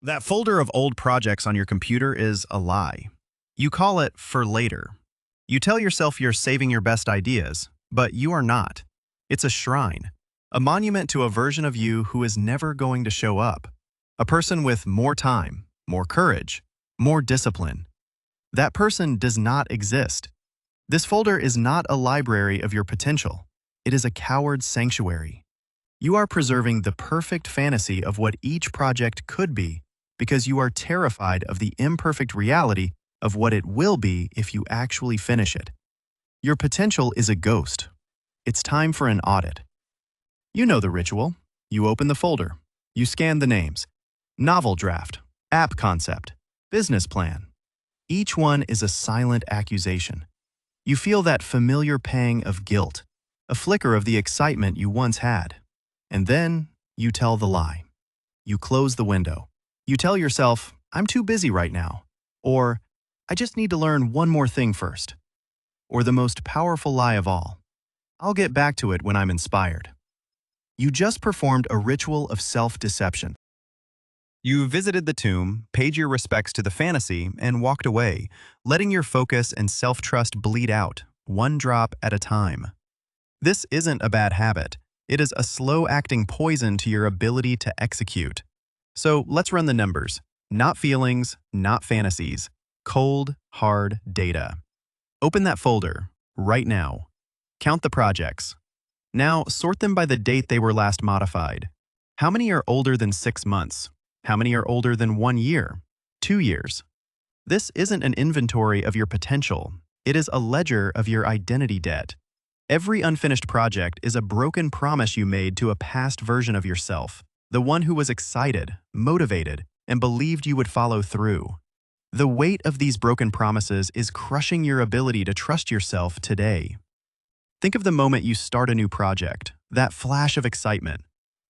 That folder of old projects on your computer is a lie. You call it for later. You tell yourself you're saving your best ideas, but you are not. It's a shrine, a monument to a version of you who is never going to show up. A person with more time, more courage, more discipline. That person does not exist. This folder is not a library of your potential. It is a coward's sanctuary. You are preserving the perfect fantasy of what each project could be because you are terrified of the imperfect reality of what it will be if you actually finish it. Your potential is a ghost. It's time for an audit. You know the ritual. You open the folder. You scan the names. Novel draft, app concept, business plan. Each one is a silent accusation. You feel that familiar pang of guilt, a flicker of the excitement you once had. And then you tell the lie. You close the window. You tell yourself, I'm too busy right now. Or, I just need to learn one more thing first. Or the most powerful lie of all, I'll get back to it when I'm inspired. You just performed a ritual of self-deception. You visited the tomb, paid your respects to the fantasy, and walked away, letting your focus and self-trust bleed out, one drop at a time. This isn't a bad habit. It is a slow-acting poison to your ability to execute. So let's run the numbers. Not feelings, not fantasies. Cold, hard data. Open that folder, right now. Count the projects. Now, sort them by the date they were last modified. How many are older than 6 months? How many are older than 1 year? 2 years? This isn't an inventory of your potential. It is a ledger of your identity debt. Every unfinished project is a broken promise you made to a past version of yourself, the one who was excited, motivated, and believed you would follow through. The weight of these broken promises is crushing your ability to trust yourself today. Think of the moment you start a new project, that flash of excitement.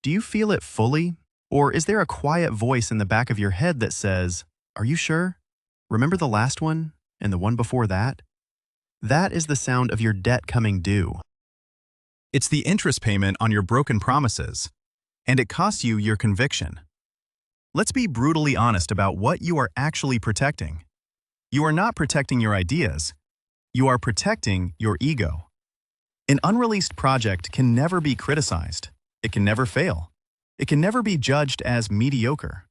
Do you feel it fully? Or is there a quiet voice in the back of your head that says, are you sure? Remember the last one and the one before that? That is the sound of your debt coming due. It's the interest payment on your broken promises, and it costs you your conviction. Let's be brutally honest about what you are actually protecting. You are not protecting your ideas. You are protecting your ego. An unreleased project can never be criticized. It can never fail. It can never be judged as mediocre.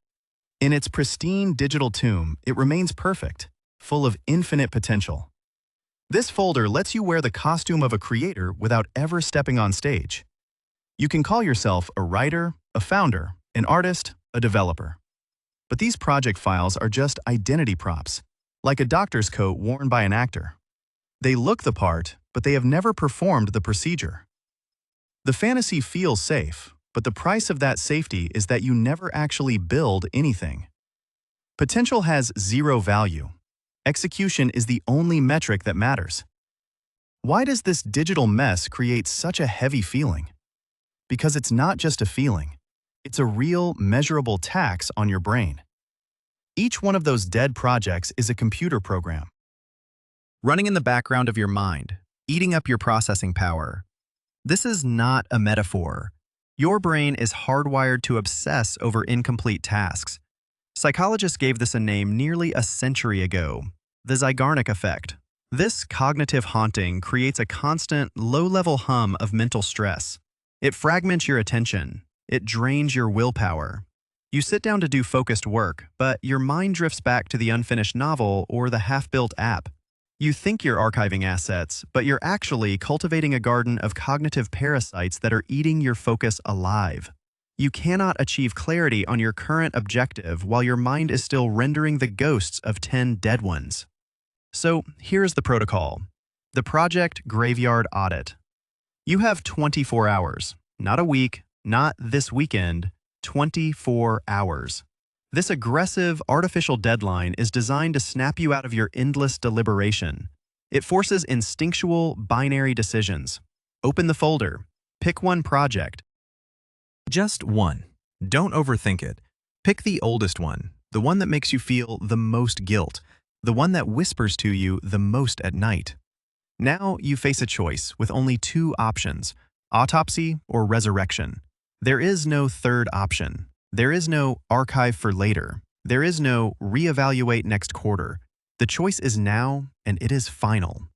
In its pristine digital tomb, it remains perfect, full of infinite potential. This folder lets you wear the costume of a creator without ever stepping on stage. You can call yourself a writer, a founder, an artist, a developer. But these project files are just identity props, like a doctor's coat worn by an actor. They look the part, but they have never performed the procedure. The fantasy feels safe, but the price of that safety is that you never actually build anything. Potential has zero value. Execution is the only metric that matters. Why does this digital mess create such a heavy feeling? Because it's not just a feeling. It's a real, measurable tax on your brain. Each one of those dead projects is a computer program, running in the background of your mind, eating up your processing power. This is not a metaphor. Your brain is hardwired to obsess over incomplete tasks. Psychologists gave this a name nearly a century ago, the Zeigarnik effect. This cognitive haunting creates a constant, low-level hum of mental stress. It fragments your attention. It drains your willpower. You sit down to do focused work, but your mind drifts back to the unfinished novel or the half-built app. You think you're archiving assets, but you're actually cultivating a garden of cognitive parasites that are eating your focus alive. You cannot achieve clarity on your current objective while your mind is still rendering the ghosts of 10 dead ones. So here's the protocol. The Project Graveyard Audit. You have 24 hours, not a week, not this weekend, 24 hours. This aggressive, artificial deadline is designed to snap you out of your endless deliberation. It forces instinctual, binary decisions. Open the folder. Pick one project. Just one. Don't overthink it. Pick the oldest one, the one that makes you feel the most guilt, the one that whispers to you the most at night. Now you face a choice with only 2 options, autopsy or resurrection. There is no third option. There is no archive for later. There is no reevaluate next quarter. The choice is now, and it is final.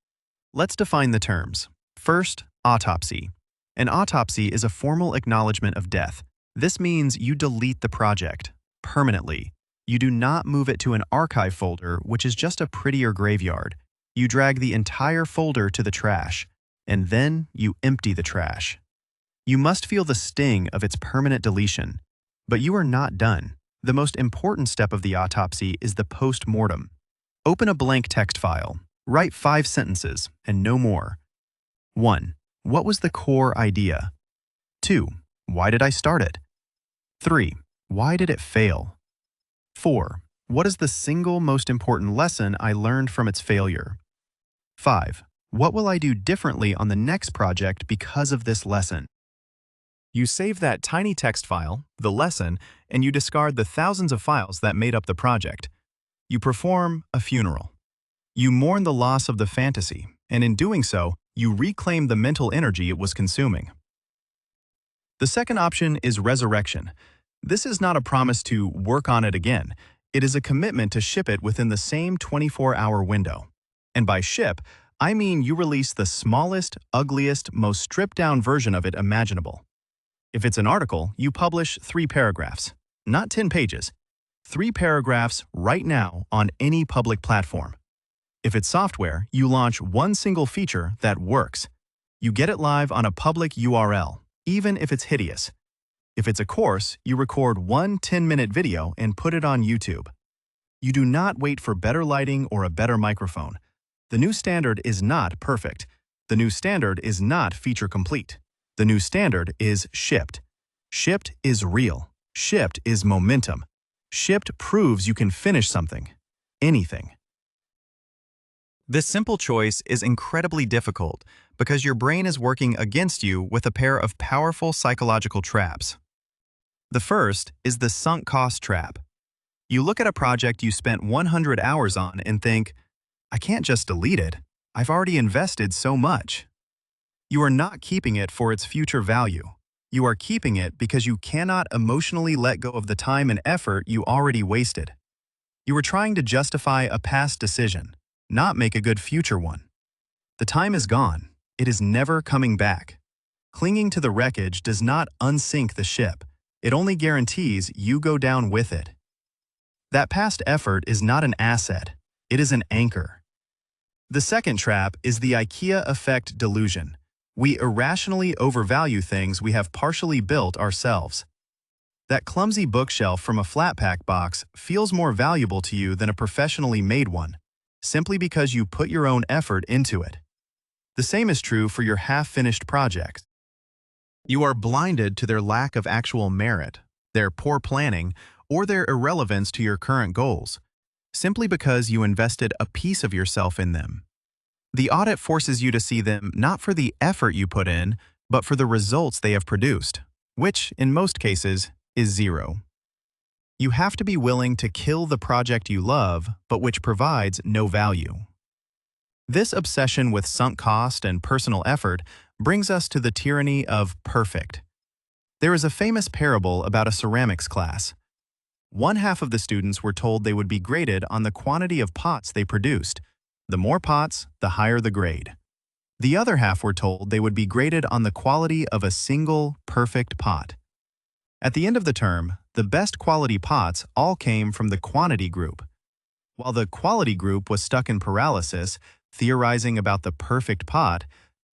Let's define the terms. First, autopsy. An autopsy is a formal acknowledgement of death. This means you delete the project permanently. You do not move it to an archive folder, which is just a prettier graveyard. You drag the entire folder to the trash, and then you empty the trash. You must feel the sting of its permanent deletion. But you are not done. The most important step of the autopsy is the post-mortem. Open a blank text file. Write 5 sentences, and no more. 1. What was the core idea? 2. Why did I start it? 3. Why did it fail? 4. What is the single most important lesson I learned from its failure? 5. What will I do differently on the next project because of this lesson? You save that tiny text file, the lesson, and you discard the thousands of files that made up the project. You perform a funeral. You mourn the loss of the fantasy, and in doing so, you reclaim the mental energy it was consuming. The second option is resurrection. This is not a promise to work on it again. It is a commitment to ship it within the same 24-hour window. And by ship, I mean you release the smallest, ugliest, most stripped-down version of it imaginable. If it's an article, you publish 3 paragraphs, not 10 pages. 3 paragraphs right now on any public platform. If it's software, you launch one single feature that works. You get it live on a public URL, even if it's hideous. If it's a course, you record one 10-minute video and put it on YouTube. You do not wait for better lighting or a better microphone. The new standard is not perfect. The new standard is not feature complete. The new standard is shipped. Shipped is real. Shipped is momentum. Shipped proves you can finish something. Anything. This simple choice is incredibly difficult because your brain is working against you with a pair of powerful psychological traps. The first is the sunk cost trap. You look at a project you spent 100 hours on and think, I can't just delete it. I've already invested so much. You are not keeping it for its future value. You are keeping it because you cannot emotionally let go of the time and effort you already wasted. You are trying to justify a past decision, not make a good future one. The time is gone. It is never coming back. Clinging to the wreckage does not unsink the ship. It only guarantees you go down with it. That past effort is not an asset. It is an anchor. The second trap is the IKEA effect delusion. We irrationally overvalue things we have partially built ourselves. That clumsy bookshelf from a flat-pack box feels more valuable to you than a professionally made one, simply because you put your own effort into it. The same is true for your half-finished projects. You are blinded to their lack of actual merit, their poor planning, or their irrelevance to your current goals, simply because you invested a piece of yourself in them. The audit forces you to see them not for the effort you put in, but for the results they have produced, which, in most cases, is 0. You have to be willing to kill the project you love, but which provides no value. This obsession with sunk cost and personal effort brings us to the tyranny of perfect. There is a famous parable about a ceramics class. One half of the students were told they would be graded on the quantity of pots they produced. The more pots, the higher the grade. The other half were told they would be graded on the quality of a single, perfect pot. At the end of the term, the best quality pots all came from the quantity group. While the quality group was stuck in paralysis, theorizing about the perfect pot,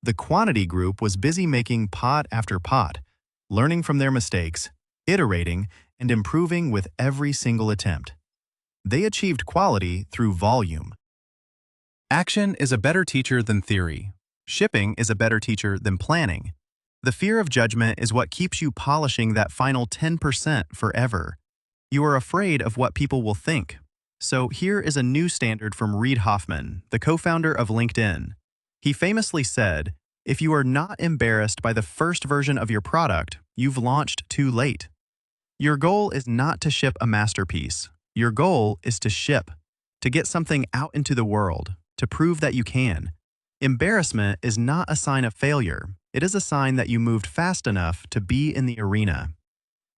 the quantity group was busy making pot after pot, learning from their mistakes, iterating, and improving with every single attempt. They achieved quality through volume. Action is a better teacher than theory. Shipping is a better teacher than planning. The fear of judgment is what keeps you polishing that final 10% forever. You are afraid of what people will think. So here is a new standard from Reid Hoffman, the co-founder of LinkedIn. He famously said, if you are not embarrassed by the first version of your product, you've launched too late. Your goal is not to ship a masterpiece. Your goal is to ship, to get something out into the world, to prove that you can. Embarrassment is not a sign of failure. It is a sign that you moved fast enough to be in the arena.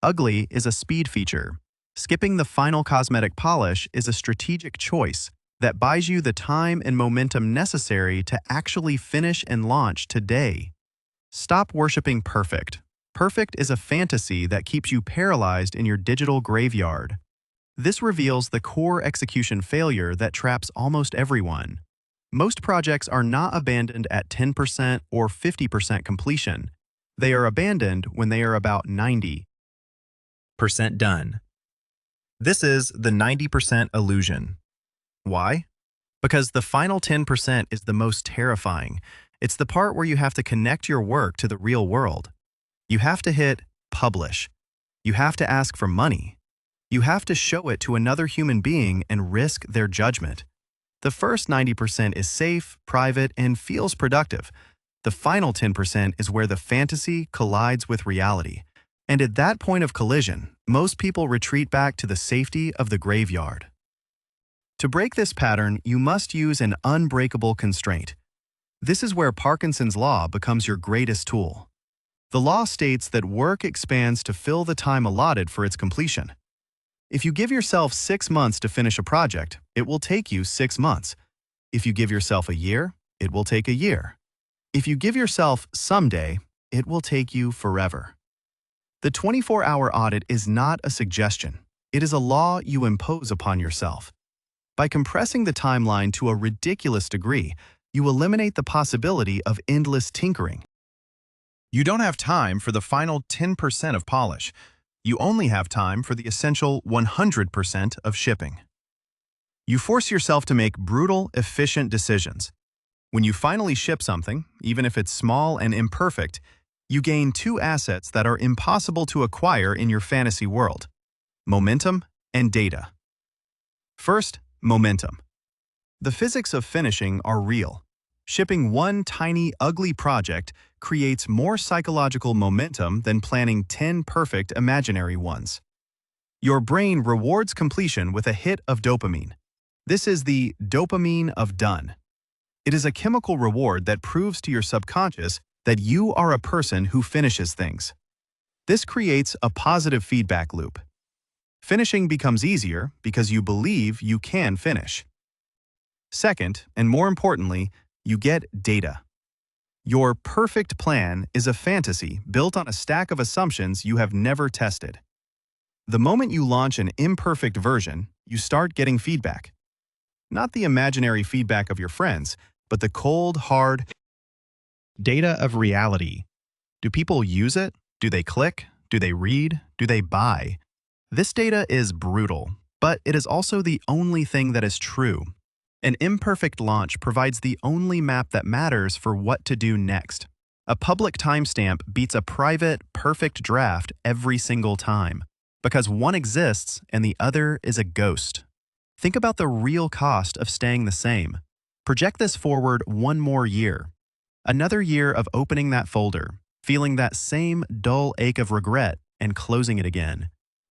Ugly is a speed feature. Skipping the final cosmetic polish is a strategic choice that buys you the time and momentum necessary to actually finish and launch today. Stop worshiping perfect. Perfect is a fantasy that keeps you paralyzed in your digital graveyard. This reveals the core execution failure that traps almost everyone. Most projects are not abandoned at 10% or 50% completion. They are abandoned when they are about 90% done. This is the 90% illusion. Why? Because the final 10% is the most terrifying. It's the part where you have to connect your work to the real world. You have to hit publish. You have to ask for money. You have to show it to another human being and risk their judgment. The first 90% is safe, private, and feels productive. The final 10% is where the fantasy collides with reality. And at that point of collision, most people retreat back to the safety of the graveyard. To break this pattern, you must use an unbreakable constraint. This is where Parkinson's law becomes your greatest tool. The law states that work expands to fill the time allotted for its completion. If you give yourself 6 months to finish a project, it will take you 6 months. If you give yourself a year, it will take a year. If you give yourself someday, it will take you forever. The 24-hour audit is not a suggestion. It is a law you impose upon yourself. By compressing the timeline to a ridiculous degree, you eliminate the possibility of endless tinkering. You don't have time for the final 10% of polish. You only have time for the essential 100% of shipping. You force yourself to make brutal, efficient decisions. When you finally ship something, even if it's small and imperfect, you gain 2 assets that are impossible to acquire in your fantasy world: momentum and data. First, momentum. The physics of finishing are real. Shipping one tiny, ugly project creates more psychological momentum than planning 10 perfect imaginary ones. Your brain rewards completion with a hit of dopamine. This is the dopamine of done. It is a chemical reward that proves to your subconscious that you are a person who finishes things. This creates a positive feedback loop. Finishing becomes easier because you believe you can finish. Second, and more importantly, you get data. Your perfect plan is a fantasy built on a stack of assumptions you have never tested. The moment you launch an imperfect version, you start getting feedback. Not the imaginary feedback of your friends, but the cold, hard data of reality. Do people use it? Do they click? Do they read? Do they buy? This data is brutal, but it is also the only thing that is true. An imperfect launch provides the only map that matters for what to do next. A public timestamp beats a private, perfect draft every single time, because one exists and the other is a ghost. Think about the real cost of staying the same. Project this forward one more year. Another year of opening that folder, feeling that same dull ache of regret, and closing it again.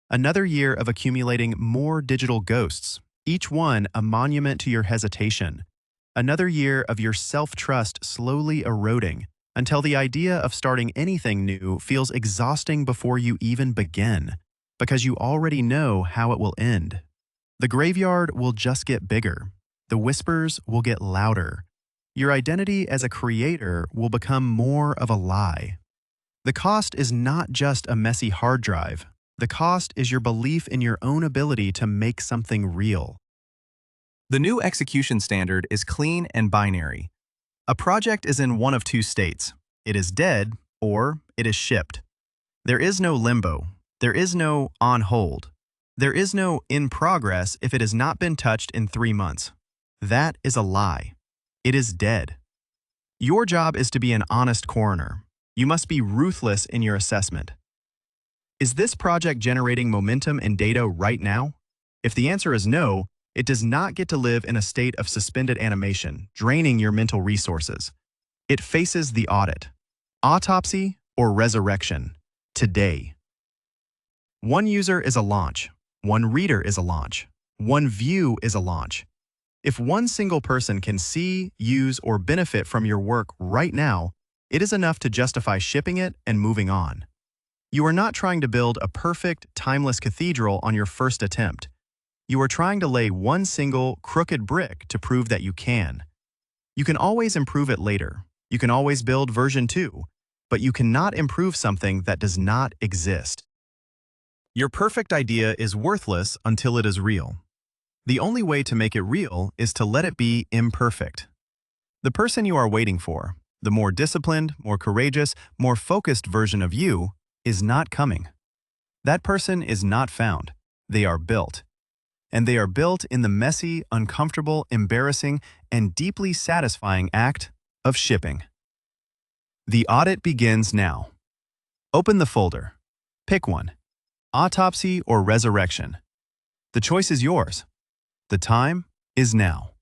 Another year of accumulating more digital ghosts, each one a monument to your hesitation. Another year of your self-trust slowly eroding until the idea of starting anything new feels exhausting before you even begin, because you already know how it will end. The graveyard will just get bigger. The whispers will get louder. Your identity as a creator will become more of a lie. The cost is not just a messy hard drive. The cost is your belief in your own ability to make something real. The new execution standard is clean and binary. A project is in one of 2 states. It is dead or it is shipped. There is no limbo. There is no on hold. There is no in progress if it has not been touched in 3 months. That is a lie. It is dead. Your job is to be an honest coroner. You must be ruthless in your assessment. Is this project generating momentum and data right now? If the answer is no, it does not get to live in a state of suspended animation, draining your mental resources. It faces the audit. Autopsy or resurrection. Today. One user is a launch. One reader is a launch. One view is a launch. If one single person can see, use, or benefit from your work right now, it is enough to justify shipping it and moving on. You are not trying to build a perfect, timeless cathedral on your first attempt. You are trying to lay one single, crooked brick to prove that you can. You can always improve it later. You can always build version 2, but you cannot improve something that does not exist. Your perfect idea is worthless until it is real. The only way to make it real is to let it be imperfect. The person you are waiting for, the more disciplined, more courageous, more focused version of you, is not coming. That person is not found. They are built. And they are built in the messy, uncomfortable, embarrassing, and deeply satisfying act of shipping. The audit begins now. Open the folder. Pick one. Autopsy or resurrection. The choice is yours. The time is now.